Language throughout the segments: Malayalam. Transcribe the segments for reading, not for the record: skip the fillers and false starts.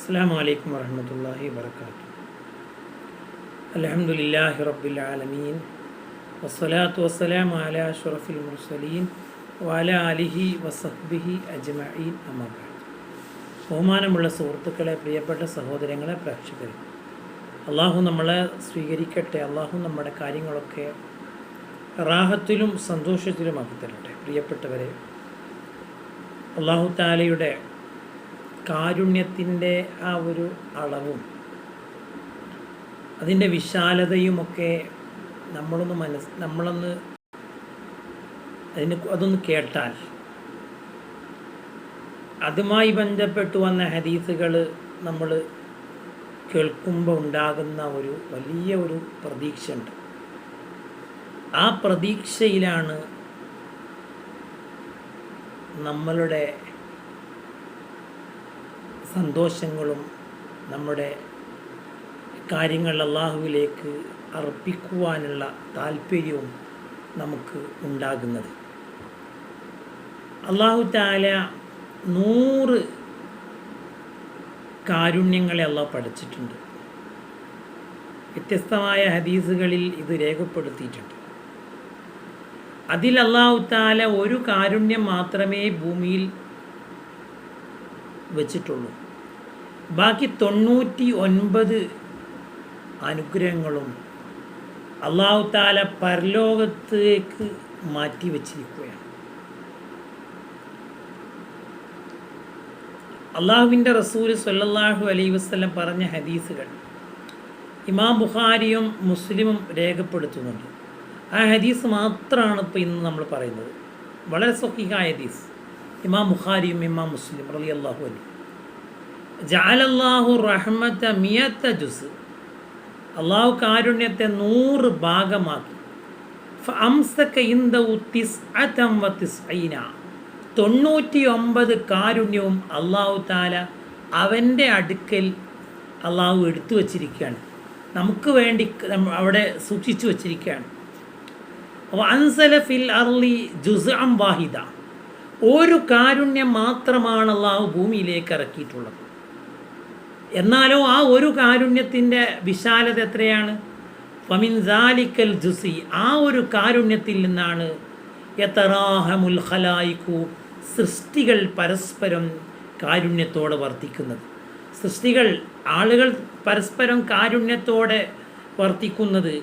അസ്സലാമു അലൈക്കും വറഹ്മത്തുള്ളാഹി വബറകാതുഹു. അൽഹംദുലില്ലാഹി റബ്ബിൽ ആലമീൻ വസ്സലാത്തു വസ്സലാമു അലാ അഷ്റഫിൽ മുർസലീൻ വഅലാ ആലിഹി വസഹ്ബിഹി അജ്മഈൻ. അമ്മാ ബഅദ്. ബഹുമാനമുള്ള സുഹൃത്തുക്കളെ, പ്രിയപ്പെട്ട സഹോദരങ്ങളെ, പ്രേക്ഷകരെ, അള്ളാഹു നമ്മളെ സ്വീകരിക്കട്ടെ. അള്ളാഹു നമ്മുടെ കാര്യങ്ങളൊക്കെ റാഹത്തിലും സന്തോഷത്തിലുമാക്കി തരട്ടെ. പ്രിയപ്പെട്ടവരെ, അള്ളാഹു തആലയുടെ കാരുണ്യത്തിൻ്റെ ആ ഒരു അളവും അതിൻ്റെ വിശാലതയുമൊക്കെ അതൊന്ന് കേട്ടാൽ, അതുമായി ബന്ധപ്പെട്ട് വന്ന ഹദീസുകൾ നമ്മൾ കേൾക്കുമ്പോൾ ഉണ്ടാകുന്ന ഒരു വലിയ ഒരു പ്രതീക്ഷയുണ്ട്. ആ പ്രതീക്ഷയിലാണ് നമ്മളുടെ സന്തോഷങ്ങളും നമ്മുടെ കാര്യങ്ങൾ അള്ളാഹുവിലേക്ക് അർപ്പിക്കുവാനുള്ള താല്പര്യവും നമുക്ക് ഉണ്ടാകുന്നത്. അള്ളാഹു തആല 100 കാരുണ്യങ്ങളെ അള്ളാഹു പഠിച്ചിട്ടുണ്ട്. വ്യത്യസ്തമായ ഹദീസുകളിൽ ഇത് രേഖപ്പെടുത്തിയിട്ടുണ്ട്. അതിൽ അള്ളാഹു തആല ഒരു കാരുണ്യം മാത്രമേ ഭൂമിയിൽ വെച്ചിട്ടുള്ളൂ. ബാക്കി 99 അനുഗ്രഹങ്ങളും അള്ളാഹു തആല പരലോകത്തേക്ക് മാറ്റി വച്ചിരിക്കുകയാണ്. അള്ളാഹുവിൻ്റെ റസൂൽ സ്വല്ലല്ലാഹു അലൈഹി വസല്ലം പറഞ്ഞ ഹദീസുകൾ ഇമാം ബുഖാരിയും മുസ്ലിമും രേഖപ്പെടുത്തുന്നുണ്ട്. ആ ഹദീസ് മാത്രമാണ് ഇപ്പോൾ ഇന്ന് നമ്മൾ പറയുന്നത്. വളരെ സ്വഹീഹായ ഹദീസ്. ഇമാം ബുഖാരിയും ഇമാം മുസ്ലിം റളിയല്ലാഹു അൻഹു, ജഅലല്ലാഹു റഹ്മത 100 ജുസ്, അള്ളാഹു കാരുണ്യത്തെ 100 ഭാഗമാക്കി. ഫഅംസക ഇൻദഹു 99, 99 കാരുണ്യവും അള്ളാഹു തആല അവൻ്റെ അടുക്കൽ അള്ളാഹു എടുത്തു വച്ചിരിക്കുകയാണ്, നമുക്ക് വേണ്ടി അവിടെ സൂക്ഷിച്ചു വച്ചിരിക്കുകയാണ്. അൻസല ഫിൽ അർളി ജുസ്അൻ വാഹിദ, ഒരു കാരുണ്യം മാത്രമാണ് അള്ളാഹു ഭൂമിയിലേക്ക് ഇറക്കിയിട്ടുള്ളത്. എന്നാലോ ആ ഒരു കാരുണ്യത്തിൻ്റെ വിശാലത എത്രയാണ്? ഫമിൻ സാലിക്കൽ ജുസി, ആ ഒരു കാരുണ്യത്തിൽ നിന്നാണ് യതറാഹമുൽ ഖലായിഖു, സൃഷ്ടികൾ പരസ്പരം കാരുണ്യത്തോടെ വർത്തിക്കുന്നത്. സൃഷ്ടികൾ, ആളുകൾ പരസ്പരം കാരുണ്യത്തോടെ വർത്തിക്കുന്നത്,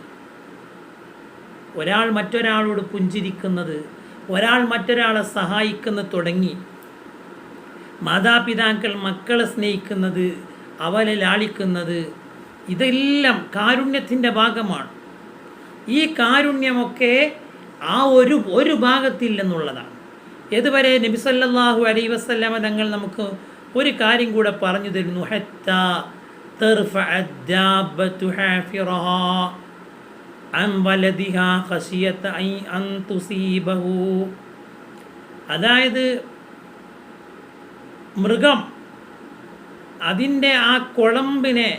ഒരാൾ മറ്റൊരാളോട് പുഞ്ചിരിക്കുന്നത്, ഒരാൾ മറ്റൊരാളെ സഹായിക്കുന്നത് തുടങ്ങി, മാതാപിതാക്കൾ മക്കളെ സ്നേഹിക്കുന്നത്, അവരെ ലാളിക്കുന്നത്, ഇതെല്ലാം കാരുണ്യത്തിൻ്റെ ഭാഗമാണ്. ഈ കാരുണ്യമൊക്കെ ആ ഒരു ഭാഗത്തിൽ നിന്നുള്ളതാണ്. ഇതുവരെ നബി സല്ലല്ലാഹു അലൈഹി വസല്ലമ തങ്ങൾ നമുക്ക് ഒരു കാര്യം കൂടെ പറഞ്ഞു തരുന്നു. ഹത്താ തർഫഅ ദാബത്തു ഹാഫിറഹാ അൻ വലദിഹാ ഖശിയത അൻ തുസീബഹു, അതായത് മൃഗം അതിൻ്റെ ആ കുളമ്പിനെ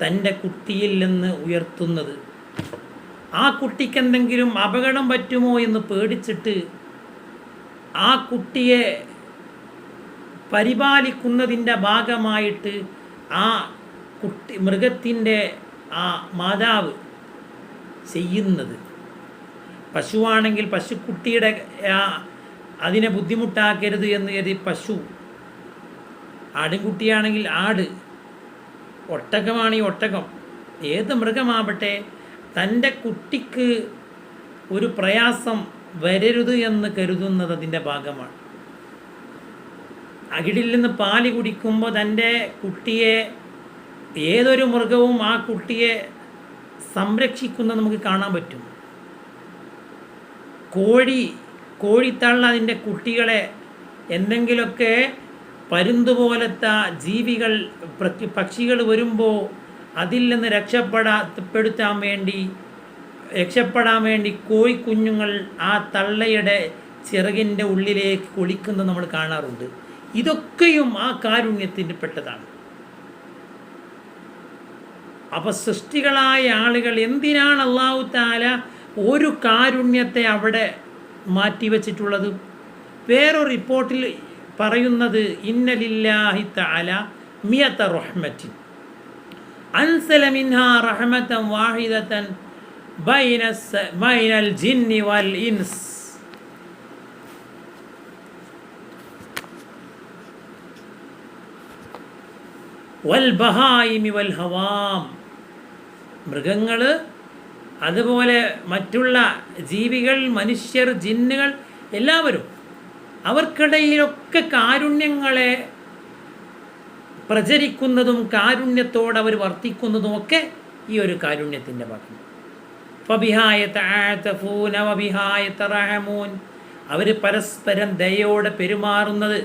തൻ്റെ കുട്ടിയിൽ നിന്ന് ഉയർത്തുന്നത്, ആ കുട്ടിക്ക് എന്തെങ്കിലും അപകടം പറ്റുമോ എന്ന് പേടിച്ചിട്ട് ആ കുട്ടിയെ പരിപാലിക്കുന്നതിൻ്റെ ഭാഗമായിട്ട് ആ മൃഗത്തിൻ്റെ ആ മാതാവ് ചെയ്യുന്നത്. പശുവാണെങ്കിൽ പശുക്കുട്ടിയുടെ അതിനെ ബുദ്ധിമുട്ടാക്കരുത് എന്ന് കരുതി പശു, ആടുംകുട്ടിയാണെങ്കിൽ ആട്, ഒട്ടകമാണെങ്കിൽ ഒട്ടകം, ഏത് മൃഗമാവട്ടെ തൻ്റെ കുട്ടിക്ക് ഒരു പ്രയാസം വരരുത് എന്ന് കരുതുന്നത് അതിൻ്റെ ഭാഗമാണ്. അകിടിൽ നിന്ന് പാല് കുടിക്കുമ്പോൾ തൻ്റെ കുട്ടിയെ, ഏതൊരു മൃഗവും ആ കുട്ടിയെ സംരക്ഷിക്കുന്നത് നമുക്ക് കാണാൻ പറ്റും. കോഴിത്തള്ള അതിൻ്റെ കുട്ടികളെ എന്തെങ്കിലുമൊക്കെ പരുന്തുപോലത്തെ ജീവികൾ, പക്ഷികൾ വരുമ്പോൾ അതിൽ നിന്ന് രക്ഷപ്പെടാൻ വേണ്ടി കോഴിക്കുഞ്ഞുങ്ങൾ ആ തള്ളയുടെ ചിറകിൻ്റെ ഉള്ളിലേക്ക് ഒളിക്കുന്നത് നമ്മൾ കാണാറുണ്ട്. ഇതൊക്കെയും ആ കാരുണ്യത്തിന് പെട്ടതാണ്. അപ്പോൾ സൃഷ്ടികളായ ആളുകൾ എന്തിനാണ് അല്ലാഹു തആല ഒരു കാരുണ്യത്തെ അവിടെ മാറ്റിവെച്ചിട്ടുള്ളത്? വേറൊരു റിപ്പോർട്ടിൽ പറയുന്നത് ഇന്നലില്ലാഹി തആല മിയത റഹ്മത്തിൻ അൻസല മിൻഹാ റഹ്മതൻ വാഹിദതൻ ബൈനൽ ജിന്നി വൽ ഇൻസ്. വൽ ബഹായിമി വൽ ഹവാം. മൃഗങ്ങൾ, അതുപോലെ മറ്റുള്ള ജീവികൾ, മനുഷ്യർ, ജിന്നുകൾ എല്ലാവരും അവർക്കിടയിലൊക്കെ കാരുണ്യങ്ങളെ പ്രചരിക്കുന്നതും കാരുണ്യത്തോടെ അവർ വർത്തിക്കുന്നതുമൊക്കെ ഈ ഒരു കാരുണ്യത്തിൻ്റെ ഭാഗം. ഫബിഹായ തആതഫൂന വബിഹായ തറഹമൂൻ. അവർ പരസ്പരം ദയയോടെ പെരുമാറുന്നത്,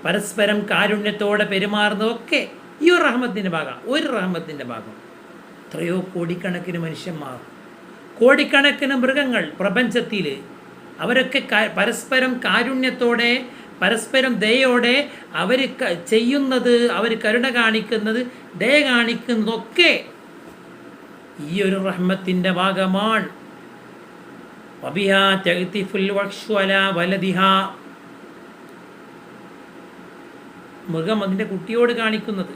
പരസ്പരം കാരുണ്യത്തോടെ പെരുമാറുന്നതൊക്കെ ഈ ഒരു റഹ്മത്തിൻ്റെ ഭാഗം. ഒരു റഹ്മത്തിൻ്റെ ഭാഗം. എത്രയോ കോടിക്കണക്കിന് മനുഷ്യന്മാർ, കോടിക്കണക്കിന് മൃഗങ്ങൾ പ്രപഞ്ചത്തിൽ, അവരൊക്കെ പരസ്പരം കാരുണ്യത്തോടെ, പരസ്പരം ദയയോടെ അവർ ചെയ്യുന്നത്, അവർ കരുണ കാണിക്കുന്നത്, ദയ കാണിക്കുന്നതൊക്കെ ഈ ഒരു റഹ്മത്തിൻ്റെ ഭാഗമാണ്. വബിഹാ തഅ്തിഫുൽ വഹ്ശു അലാ വലദിഹാ. മൃഗം അതിൻ്റെ കുട്ടിയോട് കാണിക്കുന്നത്.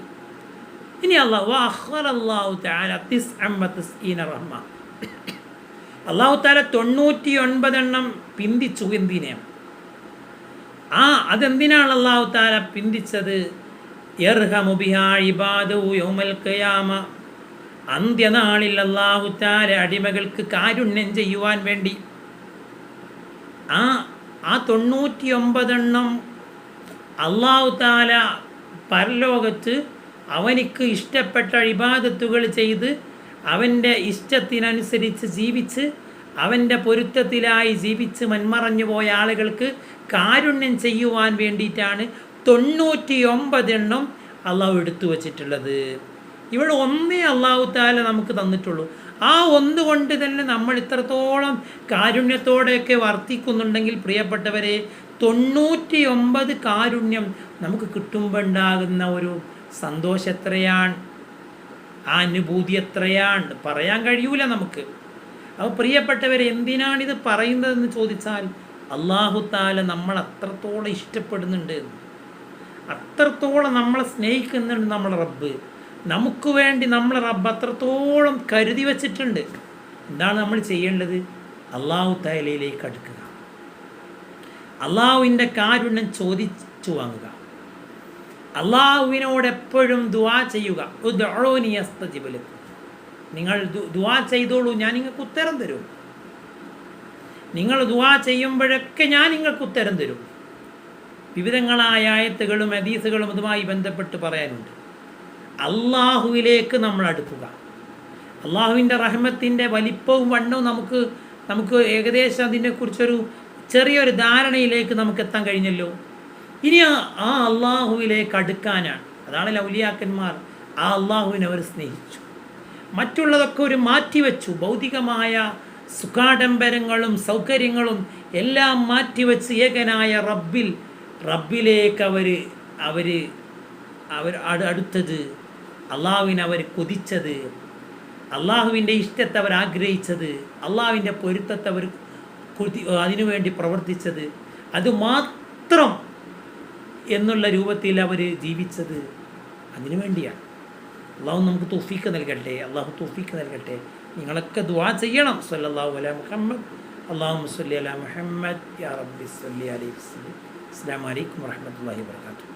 ഇനി അല്ലാഹു തആല 99 റഹ്മ, അല്ലാഹു തആല 99 പിന്തിച്ചു. എന്തിനെ? അതെന്തിനാണ് അല്ലാഹു തആല പിന്തിച്ചത്? യർഹമു ബിഹാ ഇബാദഹു യൗമൽ ഖിയാമ. അന്ത്യനാളിൽ അല്ലാഹു തആല അടിമകൾക്ക് കാരുണ്യം ചെയ്യുവാൻ വേണ്ടി ആ 99 അല്ലാഹു തആല പരലോകത്ത് അവനിക്ക് ഇഷ്ടപ്പെട്ട ഇബാദത്തുകൾ ചെയ്ത് അവൻ്റെ ഇഷ്ടത്തിനനുസരിച്ച് ജീവിച്ച് അവൻ്റെ പൊരുത്തത്തിലായി ജീവിച്ച് മൺമറഞ്ഞു പോയ ആളുകൾക്ക് കാരുണ്യം ചെയ്യുവാൻ വേണ്ടിയിട്ടാണ് 99 അള്ളാഹു എടുത്തു വച്ചിട്ടുള്ളത്. ഇവിടെ ഒന്നേ അള്ളാഹു തആല നമുക്ക് തന്നിട്ടുള്ളൂ. ആ ഒന്നുകൊണ്ട് തന്നെ നമ്മൾ ഇത്രത്തോളം കാരുണ്യത്തോടെയൊക്കെ വർത്തിക്കുന്നുണ്ടെങ്കിൽ പ്രിയപ്പെട്ടവരെ, 99 കാരുണ്യം നമുക്ക് കിട്ടുമ്പോൾ ഉണ്ടാകുന്ന ഒരു സന്തോഷം എത്രയാണ്, ആ അനുഭൂതി എത്രയാണ്, പറയാൻ കഴിയൂല നമുക്ക്. അപ്പോൾ പ്രിയപ്പെട്ടവരെ, എന്തിനാണിത് പറയുന്നതെന്ന് ചോദിച്ചാൽ, അല്ലാഹു തആല നമ്മൾ അത്രത്തോളം ഇഷ്ടപ്പെടുന്നുണ്ട്, അത്രത്തോളം നമ്മളെ സ്നേഹിക്കുന്നുണ്ട് നമ്മളെ റബ്ബ്. നമുക്ക് വേണ്ടി നമ്മളെ റബ്ബ് അത്രത്തോളം കരുതി വച്ചിട്ടുണ്ട്. എന്താണ് നമ്മൾ ചെയ്യേണ്ടത്? അല്ലാഹു തആലയിലേക്ക് അടുക്കുക, അള്ളാഹുവിൻ്റെ കാരുണ്യം ചോദിച്ചു വാങ്ങുക, അള്ളാഹുവിനോട് എപ്പോഴും ദുആ ചെയ്യുക. ഉദ്ഉനി അസ്തജിബ് ലക്കും. നിങ്ങൾ ദുആ ചെയ്തോളൂ, ഞാൻ നിങ്ങൾക്ക് ഉത്തരം തരും. നിങ്ങൾ ദുആ ചെയ്യുമ്പോഴൊക്കെ ഞാൻ നിങ്ങൾക്ക് ഉത്തരം തരും. വിവിധങ്ങളായ ആയത്തുകളും ഹദീസുകളും ഇതുമായി ബന്ധപ്പെട്ട് പറയാനുണ്ട്. അള്ളാഹുവിലേക്ക് നമ്മൾ അടുക്കുക. അള്ളാഹുവിൻ്റെ റഹ്മത്തിൻ്റെ വലിപ്പവും വണ്ണവും നമുക്ക് ഏകദേശം അതിനെക്കുറിച്ചൊരു ചെറിയൊരു ധാരണയിലേക്ക് നമുക്ക് എത്താൻ കഴിഞ്ഞല്ലോ. ഇനി ആ അള്ളാഹുവിലേക്ക് അടുക്കാനാണ്. അതാണ് ഔലിയാക്കന്മാർ ആ അള്ളാഹുവിനെ അവർ സ്നേഹിച്ചു. മറ്റുള്ളതൊക്കെ ഒരു മാറ്റിവെച്ചു. ഭൗതികമായ സുഖാഡംബരങ്ങളും സൗകര്യങ്ങളും എല്ലാം മാറ്റിവെച്ച് ഏകനായ റബ്ബിലേക്ക് അവർ അടുത്തത്, അള്ളാഹുവിനെ അവർ കൊതിച്ചത്, അള്ളാഹുവിൻ്റെ ഇഷ്ടത്തെ അവർ ആഗ്രഹിച്ചത്, അള്ളാഹുവിൻ്റെ പൊരുത്തത്തെ അവർ അതിനുവേണ്ടി പ്രവർത്തിച്ചത്, അതുമാത്രം എന്നുള്ള രൂപത്തിൽ അവർ ജീവിച്ചത് അതിനു വേണ്ടിയാണ്. അള്ളാഹു നമുക്ക് തൗഫീഖ് നൽകട്ടെ, അള്ളാഹു തൗഫീഖ് നൽകട്ടെ. നിങ്ങളൊക്കെ ദുആ ചെയ്യണം. സല്ലല്ലാഹു അലാ മുഹമ്മദ് അല്ലാഹുമ്മ സ്വല്ലി അലാ മുഹമ്മദ് യാ റബ്ബി സ്വല്ലി അലൈഹി വസല്ലം. അസ്സലാമു അലൈക്കും വറഹ്മത്തുള്ളാഹി വബറകാതുഹു.